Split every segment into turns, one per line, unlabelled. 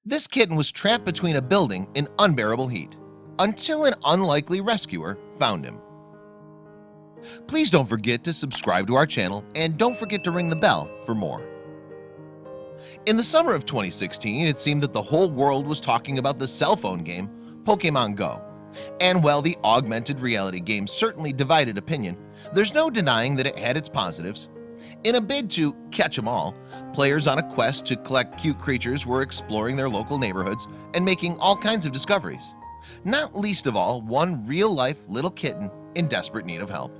This kitten was trapped between a building in unbearable heat until an unlikely rescuer found him. Please don't forget to subscribe to our channel and don't forget to ring the bell for more. In the summer of 2016, it seemed that the whole world was talking about the cell phone game Pokemon Go. And while the augmented reality game certainly divided opinion, there's no denying that it had its positives. In a bid to catch 'em all, players on a quest to collect cute creatures were exploring their local neighborhoods and making all kinds of discoveries. Not least of all, one real-life little kitten in desperate need of help.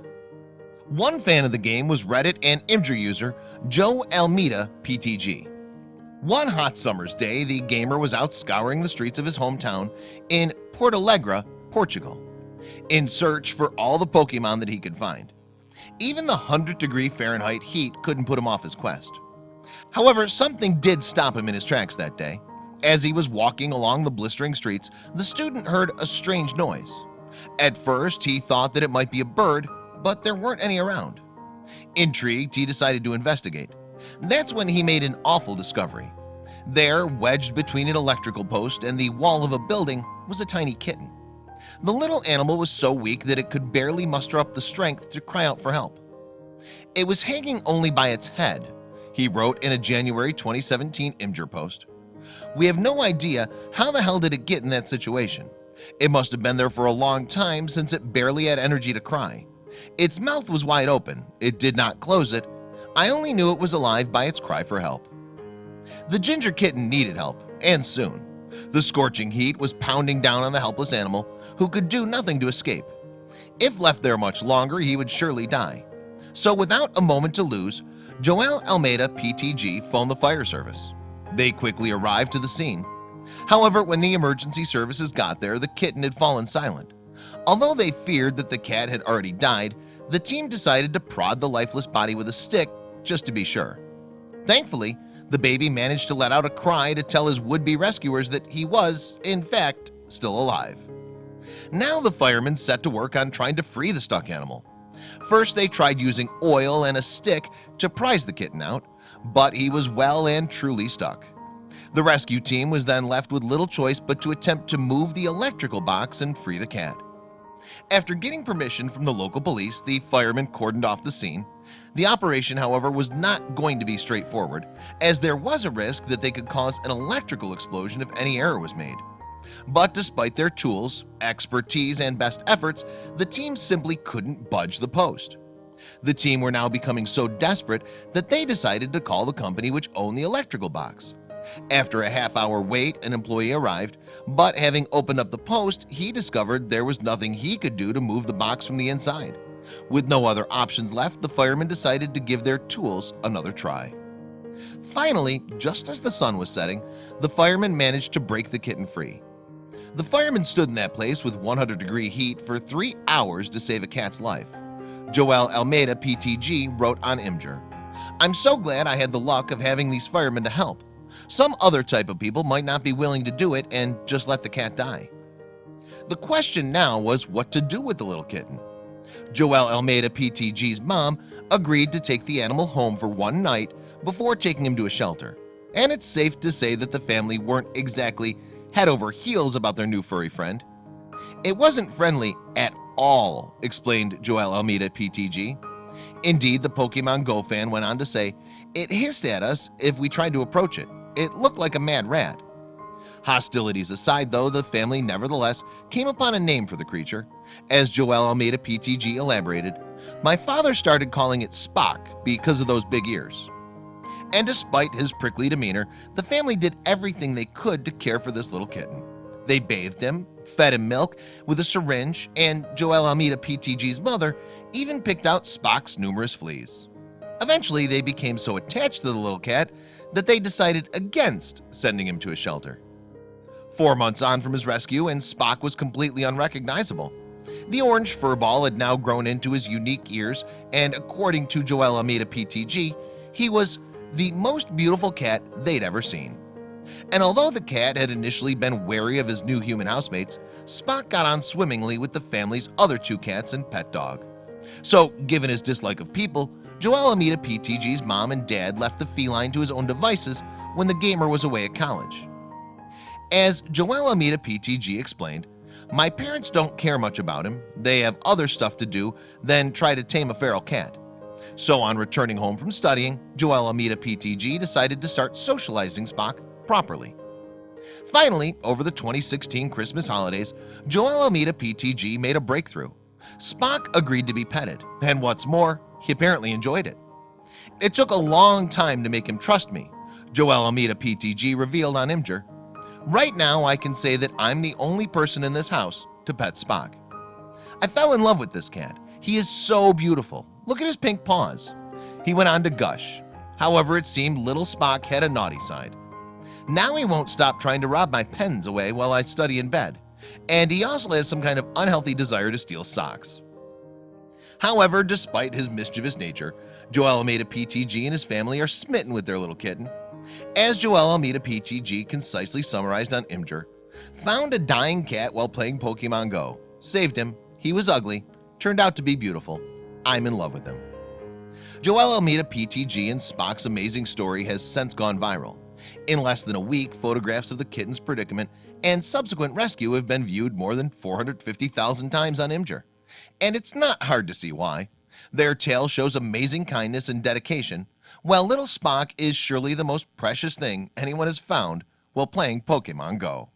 One fan of the game was Reddit and Imgur user Joe Almeida PTG. One hot summer's day, the gamer was out scouring the streets of his hometown in Porto Alegre, Portugal, in search for all the Pokemon that he could find. Even the 100-degree Fahrenheit heat couldn't put him off his quest. However, something did stop him in his tracks that day. As he was walking along the blistering streets, the student heard a strange noise. At first, he thought that it might be a bird, but there weren't any around. Intrigued, he decided to investigate. That's when he made an awful discovery. There, wedged between an electrical post and the wall of a building, was a tiny kitten. The little animal was so weak that it could barely muster up the strength to cry out for help. It was hanging only by its head, he wrote in a January 2017 Imgur post. We have no idea how the hell did it get in that situation. It must have been there for a long time since it barely had energy to cry. Its mouth was wide open. It did not close it. I only knew it was alive by its cry for help. The ginger kitten needed help, and soon. The scorching heat was pounding down on the helpless animal, who could do nothing to escape. If left there much longer, he would surely die. So without a moment to lose, Joel Almeida PTG phoned the fire service. They quickly arrived to the scene. However, when the emergency services got there, the kitten had fallen silent. Although they feared that the cat had already died, the team decided to prod the lifeless body with a stick just to be sure. Thankfully, the baby managed to let out a cry to tell his would-be rescuers that he was, in fact, still alive. Now the firemen set to work on trying to free the stuck animal. First, they tried using oil and a stick to prise the kitten out, but he was well and truly stuck. The rescue team was then left with little choice but to attempt to move the electrical box and free the cat. After getting permission from the local police, the firemen cordoned off the scene. The operation, however, was not going to be straightforward, as there was a risk that they could cause an electrical explosion if any error was made. But despite their tools, expertise, and best efforts, the team simply couldn't budge the post. The team were now becoming so desperate that they decided to call the company which owned the electrical box. After a half-hour wait, an employee arrived, but having opened up the post, he discovered there was nothing he could do to move the box from the inside. With no other options left, the firemen decided to give their tools another try. Finally, just as the sun was setting, the firemen managed to break the kitten free. The firemen stood in that place with 100-degree heat for 3 hours to save a cat's life. Joel Almeida PTG wrote on Imgur, "I'm so glad I had the luck of having these firemen to help. Some other type of people might not be willing to do it and just let the cat die." The question now was what to do with the little kitten. Joel Almeida PTG's mom agreed to take the animal home for one night before taking him to a shelter. And it's safe to say that the family weren't exactly head over heels about their new furry friend. It wasn't friendly at all, explained Joel Almeida PTG. Indeed, the Pokemon Go fan went on to say, "It hissed at us if we tried to approach it. It looked like a mad rat." Hostilities aside, though, the family nevertheless came upon a name for the creature. As Joel Almeida PTG elaborated, "My father started calling it Spock because of those big ears." And despite his prickly demeanor, the family did everything they could to care for this little kitten. They bathed him, fed him milk with a syringe, and Joel Almeida PTG's mother even picked out Spock's numerous fleas. Eventually, they became so attached to the little cat that they decided against sending him to a shelter. 4 months on from his rescue, and Spock was completely unrecognizable. The orange furball had now grown into his unique ears, and according to Joel Almeida PTG, he was the most beautiful cat they'd ever seen. And although the cat had initially been wary of his new human housemates, Spock got on swimmingly with the family's other 2 cats and pet dog. So, given his dislike of people, Joel Almeida PTG's mom and dad left the feline to his own devices when the gamer was away at college. As Joelle Amita PTG explained, "My parents don't care much about him. They have other stuff to do than try to tame a feral cat." So on returning home from studying, Joelle Amita PTG decided to start socializing Spock properly. Finally, over the 2016 Christmas holidays, Joelle Amita PTG made a breakthrough. Spock agreed to be petted, and what's more, he apparently enjoyed it. "It took a long time to make him trust me," Joelle Amita PTG revealed on Imgur. "Right now I can say that I'm the only person in this house to pet Spock. I fell in love with this cat. He is so beautiful. Look at his pink paws." He went on to gush. However, it seemed little Spock had a naughty side. "Now he won't stop trying to rob my pens away while I study in bed. And he also has some kind of unhealthy desire to steal socks." However, despite his mischievous nature, Joelle Amita PTG and his family are smitten with their little kitten. As Joelle Amita PTG concisely summarized on Imgur, "Found a dying cat while playing Pokemon Go. Saved him. He was ugly. Turned out to be beautiful. I'm in love with him." Joelle Amita PTG and Spock's amazing story has since gone viral. In less than a week, photographs of the kitten's predicament and subsequent rescue have been viewed more than 450,000 times on Imgur. And it's not hard to see why. Their tale shows amazing kindness and dedication, while little Spock is surely the most precious thing anyone has found while playing Pokemon Go.